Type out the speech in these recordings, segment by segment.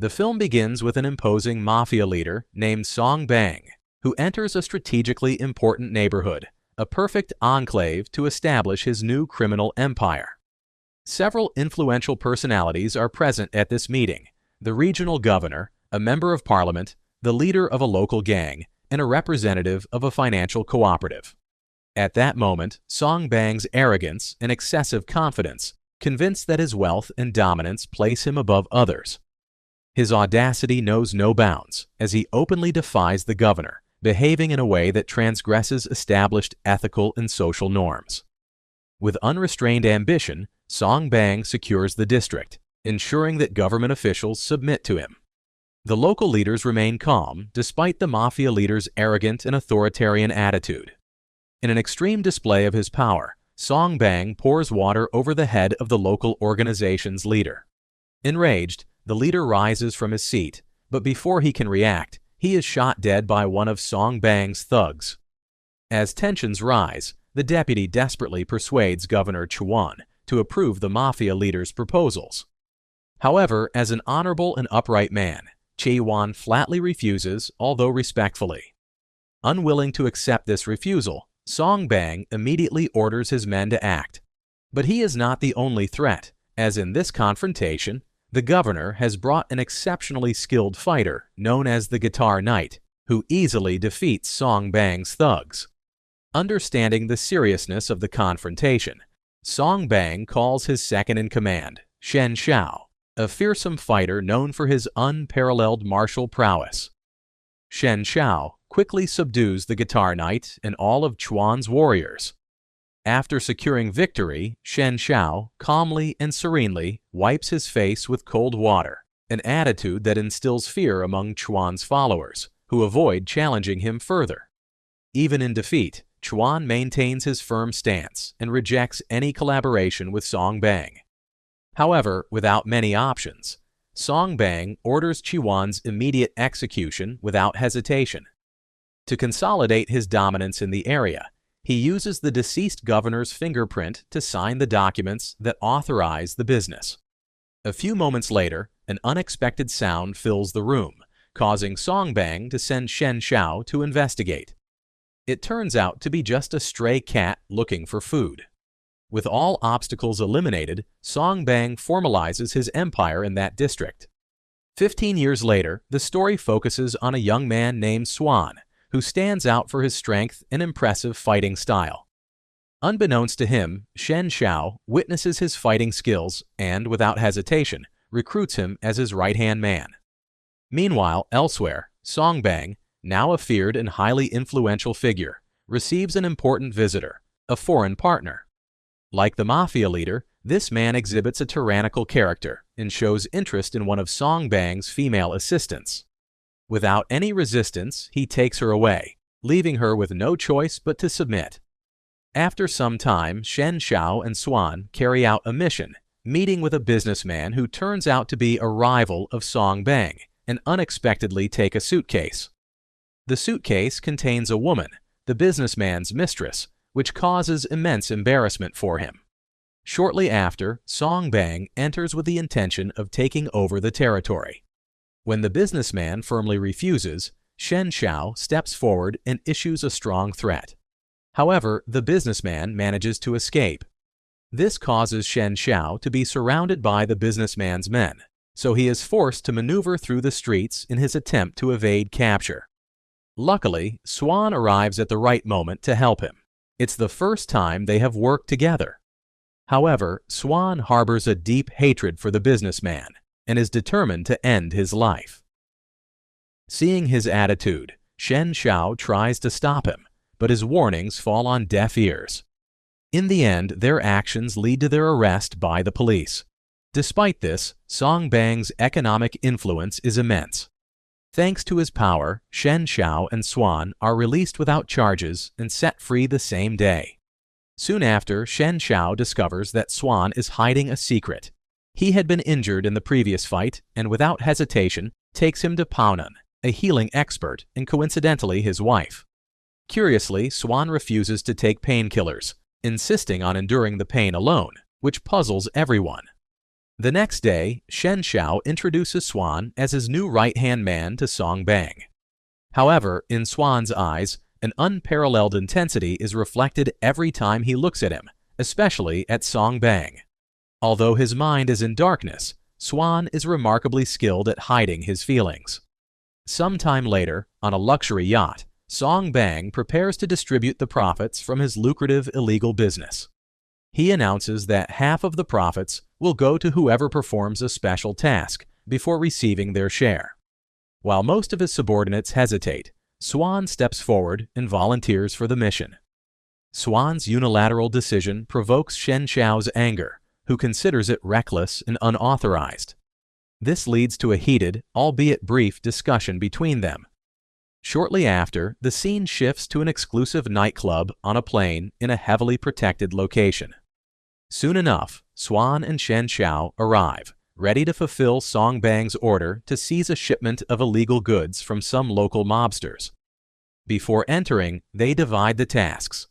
The film begins with an imposing mafia leader named Song Bang, who enters a strategically important neighborhood, a perfect enclave to establish his new criminal empire. Several influential personalities are present at this meeting: the regional governor, a member of parliament, the leader of a local gang, and a representative of a financial cooperative. At that moment, Song Bang's arrogance and excessive confidence convince that his wealth and dominance place him above others. His audacity knows no bounds as he openly defies the governor, behaving in a way that transgresses established ethical and social norms. With unrestrained ambition, Song Bang secures the district, ensuring that government officials submit to him. The local leaders remain calm despite the mafia leader's arrogant and authoritarian attitude. In an extreme display of his power, Song Bang pours water over the head of the local organization's leader. Enraged, the leader rises from his seat, but before he can react, he is shot dead by one of Song Bang's thugs. As tensions rise, the deputy desperately persuades Governor Swan to approve the mafia leader's proposals. However, as an honorable and upright man, Swan flatly refuses, although respectfully. Unwilling to accept this refusal, Song Bang immediately orders his men to act. But he is not the only threat, as in this confrontation, the governor has brought an exceptionally skilled fighter known as the Guitar Knight, who easily defeats Song Bang's thugs. Understanding the seriousness of the confrontation, Song Bang calls his second-in-command, Shen Xiao, a fearsome fighter known for his unparalleled martial prowess. Shen Xiao quickly subdues the Guitar Knight and all of Chuan's warriors. After securing victory, Shen Xiao calmly and serenely wipes his face with cold water, an attitude that instills fear among Chuan's followers, who avoid challenging him further. Even in defeat, Swan maintains his firm stance and rejects any collaboration with Song Bang. However, without many options, Song Bang orders Swan's immediate execution without hesitation. To consolidate his dominance in the area, he uses the deceased governor's fingerprint to sign the documents that authorize the business. A few moments later, an unexpected sound fills the room, causing Song Bang to send Shen Xiao to investigate. It turns out to be just a stray cat looking for food. With all obstacles eliminated, Song Bang formalizes his empire in that district. 15 years later, the story focuses on a young man named Swan, who stands out for his strength and impressive fighting style. Unbeknownst to him, Shen Xiao witnesses his fighting skills and, without hesitation, recruits him as his right-hand man. Meanwhile, elsewhere, Song Bang, now a feared and highly influential figure, receives an important visitor, a foreign partner. Like the mafia leader, this man exhibits a tyrannical character and shows interest in one of Song Bang's female assistants. Without any resistance, he takes her away, leaving her with no choice but to submit. After some time, Shen Xiao and Swan carry out a mission, meeting with a businessman who turns out to be a rival of Song Bang, and unexpectedly take a suitcase. The suitcase contains a woman, the businessman's mistress, which causes immense embarrassment for him. Shortly after, Song Bang enters with the intention of taking over the territory. When the businessman firmly refuses, Shen Xiao steps forward and issues a strong threat. However, the businessman manages to escape. This causes Shen Xiao to be surrounded by the businessman's men, so he is forced to maneuver through the streets in his attempt to evade capture. Luckily, Swan arrives at the right moment to help him. It's the first time they have worked together. However, Swan harbors a deep hatred for the businessman and is determined to end his life. Seeing his attitude, Shen Xiao tries to stop him, but his warnings fall on deaf ears. In the end, their actions lead to their arrest by the police. Despite this, Song Bang's economic influence is immense. Thanks to his power, Shen Xiao and Swan are released without charges and set free the same day. Soon after, Shen Xiao discovers that Swan is hiding a secret. He had been injured in the previous fight and without hesitation takes him to Paunan, a healing expert and coincidentally his wife. Curiously, Swan refuses to take painkillers, insisting on enduring the pain alone, which puzzles everyone. The next day, Shen Shao introduces Swan as his new right-hand man to Song Bang. However, in Swan's eyes, an unparalleled intensity is reflected every time he looks at him, especially at Song Bang. Although his mind is in darkness, Swan is remarkably skilled at hiding his feelings. Sometime later, on a luxury yacht, Song Bang prepares to distribute the profits from his lucrative illegal business. He announces that half of the profits will go to whoever performs a special task before receiving their share. While most of his subordinates hesitate, Swan steps forward and volunteers for the mission. Swan's unilateral decision provokes Shen Shao's anger, who considers it reckless and unauthorized. This leads to a heated, albeit brief, discussion between them. Shortly after, the scene shifts to an exclusive nightclub on a plane in a heavily protected location. Soon enough, Swan and Shen Shao arrive, ready to fulfill Song Bang's order to seize a shipment of illegal goods from some local mobsters. Before entering, they divide the tasks.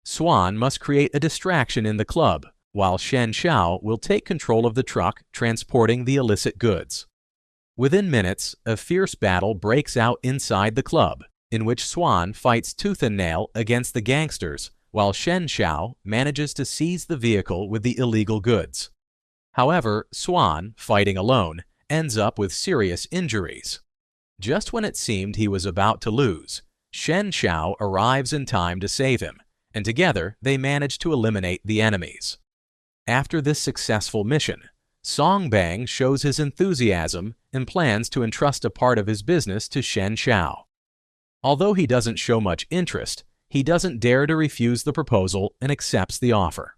Swan must create a distraction in the club, while Shen Shao will take control of the truck transporting the illicit goods. Within minutes, a fierce battle breaks out inside the club, in which Swan fights tooth and nail against the gangsters, while Shen Shao manages to seize the vehicle with the illegal goods. However, Swan, fighting alone, ends up with serious injuries. Just when it seemed he was about to lose, Shen Shao arrives in time to save him, and together they manage to eliminate the enemies. After this successful mission, Song Bang shows his enthusiasm and plans to entrust a part of his business to Shen Shao. Although he doesn't show much interest, he doesn't dare to refuse the proposal and accepts the offer.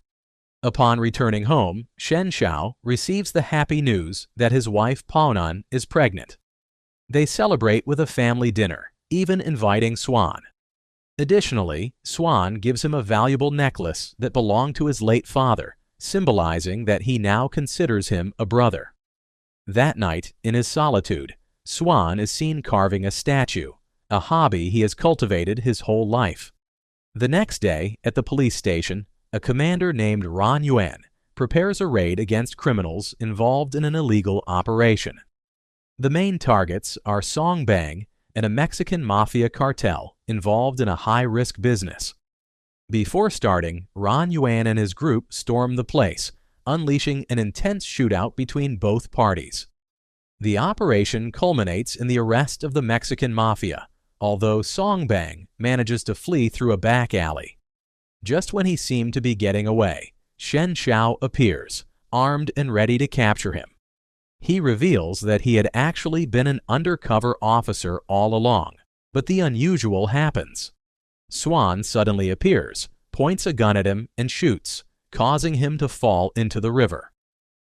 Upon returning home, Shen Shao receives the happy news that his wife Paonan is pregnant. They celebrate with a family dinner, even inviting Swan. Additionally, Swan gives him a valuable necklace that belonged to his late father, symbolizing that he now considers him a brother. That night, in his solitude, Swan is seen carving a statue, a hobby he has cultivated his whole life. The next day, at the police station, a commander named Ran Yuan prepares a raid against criminals involved in an illegal operation. The main targets are Song Bang and a Mexican Mafia cartel involved in a high-risk business. Before starting, Ran Yuan and his group storm the place, unleashing an intense shootout between both parties. The operation culminates in the arrest of the Mexican Mafia, although Song Bang manages to flee through a back alley. Just when he seemed to be getting away, Shen Shao appears, armed and ready to capture him. He reveals that he had actually been an undercover officer all along, but the unusual happens. Swan suddenly appears, points a gun at him, and shoots, causing him to fall into the river.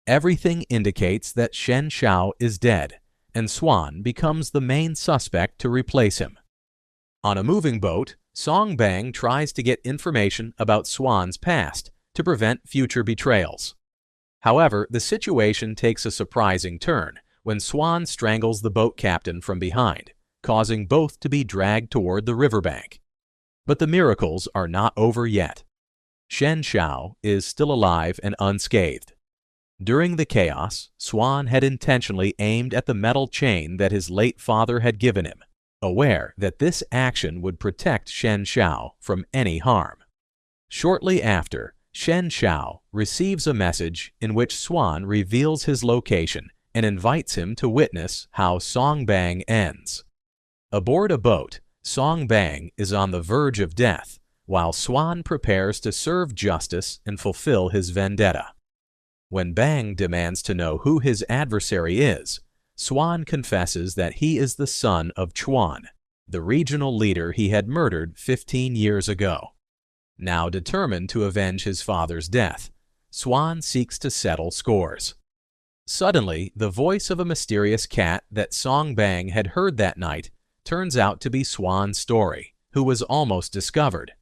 Everything indicates that Shen Shao is dead, and Swan becomes the main suspect to replace him. On a moving boat, Song Bang tries to get information about Swan's past to prevent future betrayals. However, the situation takes a surprising turn when Swan strangles the boat captain from behind, causing both to be dragged toward the riverbank. But the miracles are not over yet. Shen Shao is still alive and unscathed. During the chaos, Swan had intentionally aimed at the metal chain that his late father had given him, aware that this action would protect Shen Shao from any harm. Shortly after, Shen Shao receives a message in which Swan reveals his location and invites him to witness how Song Bang ends. Aboard a boat, Song Bang is on the verge of death, while Swan prepares to serve justice and fulfill his vendetta. When Bang demands to know who his adversary is, Swan confesses that he is the son of Chuan, the regional leader he had murdered 15 years ago. Now determined to avenge his father's death, Swan seeks to settle scores. Suddenly, the voice of a mysterious cat that Song Bang had heard that night turns out to be Swan's story, who was almost discovered.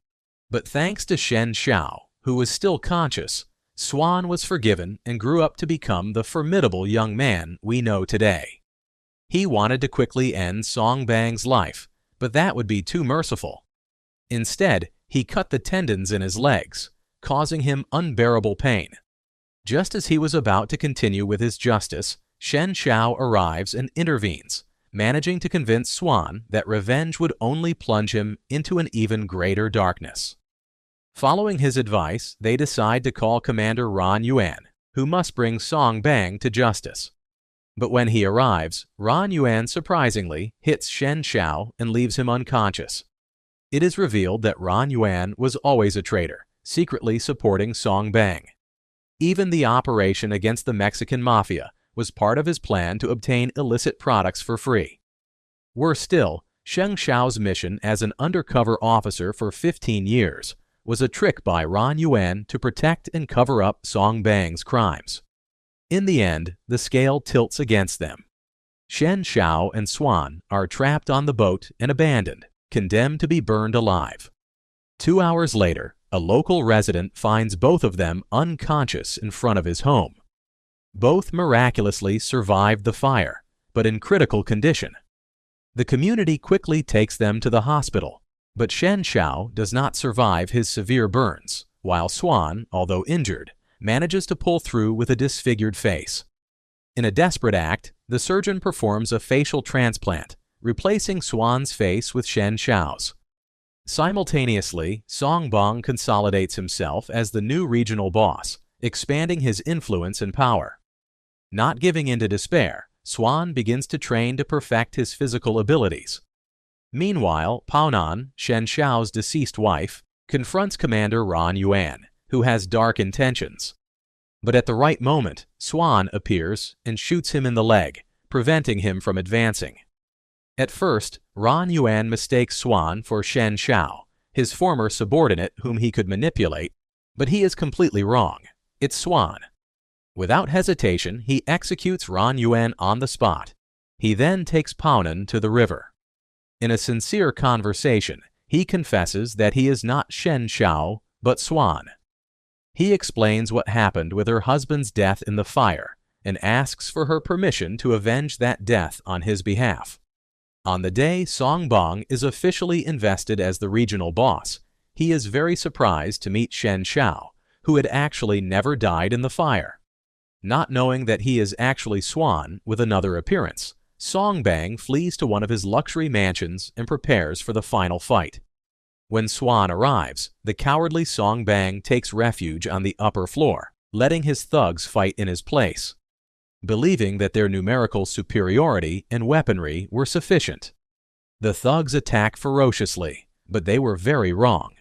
But thanks to Shen Shao, who was still conscious, Swan was forgiven and grew up to become the formidable young man we know today. He wanted to quickly end Song Bang's life, but that would be too merciful. Instead, he cut the tendons in his legs, causing him unbearable pain. Just as he was about to continue with his justice, Shen Shao arrives and intervenes, managing to convince Swan that revenge would only plunge him into an even greater darkness. Following his advice, they decide to call Commander Ran Yuan, who must bring Song Bang to justice. But when he arrives, Ran Yuan surprisingly hits Shen Shao and leaves him unconscious. It is revealed that Ran Yuan was always a traitor, secretly supporting Song Bang. Even the operation against the Mexican Mafia was part of his plan to obtain illicit products for free. Worse still, Shen Shao's mission as an undercover officer for 15 years was a trick by Ran Yuan to protect and cover up Song Bang's crimes. In the end, the scale tilts against them. Shen Shao and Swan are trapped on the boat and abandoned, condemned to be burned alive. 2 hours later, a local resident finds both of them unconscious in front of his home. Both miraculously survived the fire, but in critical condition. The community quickly takes them to the hospital, but Shen Shao does not survive his severe burns, while Swan, although injured, manages to pull through with a disfigured face. In a desperate act, the surgeon performs a facial transplant, replacing Swan's face with Shen Shao's. Simultaneously, Song Bang consolidates himself as the new regional boss, expanding his influence and power. Not giving in to despair, Swan begins to train to perfect his physical abilities. Meanwhile, Paonan, Shen Shao's deceased wife, confronts Commander Ran Yuan, who has dark intentions. But at the right moment, Swan appears and shoots him in the leg, preventing him from advancing. At first, Ran Yuan mistakes Swan for Shen Shao, his former subordinate whom he could manipulate, but he is completely wrong. It's Swan. Without hesitation, he executes Ran Yuan on the spot. He then takes Paonan to the river. In a sincere conversation, he confesses that he is not Shen Shao, but Swan. He explains what happened with her husband's death in the fire and asks for her permission to avenge that death on his behalf. On the day Song Bang is officially invested as the regional boss, he is very surprised to meet Shen Shao, who had actually never died in the fire. Not knowing that he is actually Swan with another appearance, Song Bang flees to one of his luxury mansions and prepares for the final fight. When Swan arrives, the cowardly Song Bang takes refuge on the upper floor, letting his thugs fight in his place. Believing that their numerical superiority and weaponry were sufficient, the thugs attack ferociously, but they were very wrong.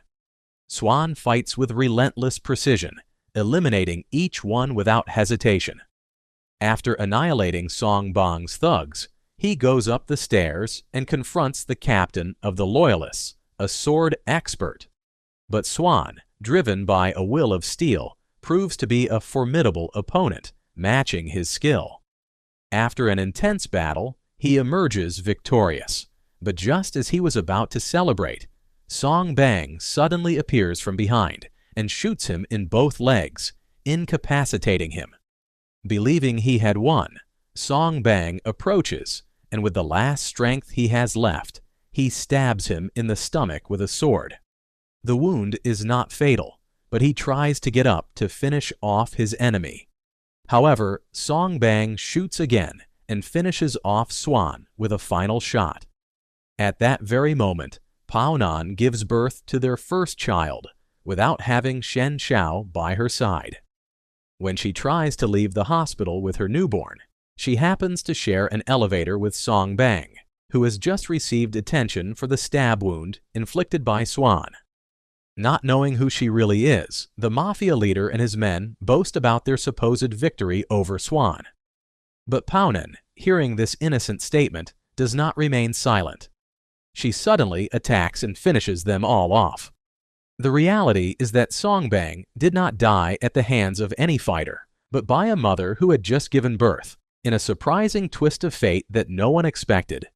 Swan fights with relentless precision, eliminating each one without hesitation. After annihilating Song Bang's thugs, he goes up the stairs and confronts the captain of the Loyalists, a sword expert. But Swan, driven by a will of steel, proves to be a formidable opponent, matching his skill. After an intense battle, he emerges victorious. But just as he was about to celebrate, Song Bang suddenly appears from behind and shoots him in both legs, incapacitating him. Believing he had won, Song Bang approaches, and with the last strength he has left, he stabs him in the stomach with a sword. The wound is not fatal, but he tries to get up to finish off his enemy. However, Song Bang shoots again and finishes off Swan with a final shot. At that very moment, Paonan gives birth to their first child without having Shen Shao by her side. When she tries to leave the hospital with her newborn, she happens to share an elevator with Song Bang, who has just received attention for the stab wound inflicted by Swan. Not knowing who she really is, the Mafia leader and his men boast about their supposed victory over Swan. But Paonan, hearing this innocent statement, does not remain silent. She suddenly attacks and finishes them all off. The reality is that Song Bang did not die at the hands of any fighter, but by a mother who had just given birth, in a surprising twist of fate that no one expected.